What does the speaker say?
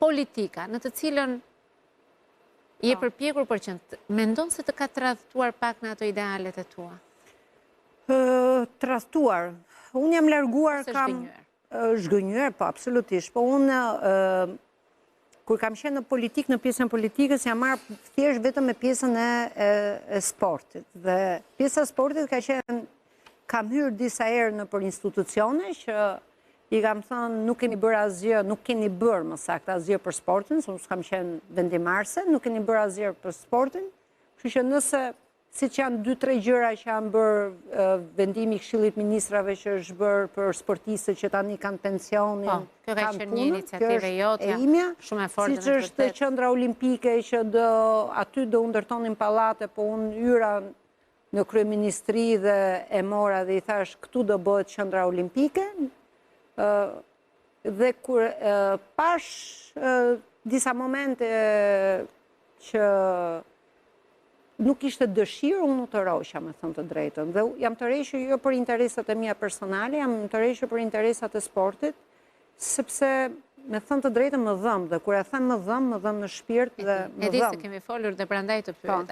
politika, në të cilën je përpjekur për që mendon se të ka tradhtuar pak në ato idealet e tua? Tradhtuar. Unë jam larguar zhgënjur, po absolutisht, po unë kur kam qenë në politikë, në pjesën politikës, jam marrë thjesht vetëm me pjesën e sportit. Dhe pjesa e sportit kam hyrë disa herë në për institucione që i kam thënë nuk keni bërë asgjë, nuk keni bërë më saktë asgjë për sportin, se unë s'kam qenë vendimarrëse, nuk keni bërë asgjë për sportin, kështu që nëse siç janë 2-3 gjëra që janë bërë vendimi i Këshillit Ministrave që është bërë për sportistët që tani kanë pensionin, kanë punën, kjo është e imja, siç është qendra olimpike që aty do u ndërtonin pallate, po unë hyra në kryeministri dhe e mora dhe i thash këtu do bëhet qendra olimpike. Dhe kur pash disa momente që nuk ishte dëshirë, unë të roqja, me thënë të drejtën. Dhe jam të rejshë jo për interesat e mia personale, jam të rejshë për interesat e sportit, sepse me thënë të drejtën më dhëmë, dhe kur e them më dhëmë në shpirt dhe më dhëmë. E di se kemi folur dhe prandaj të pyet.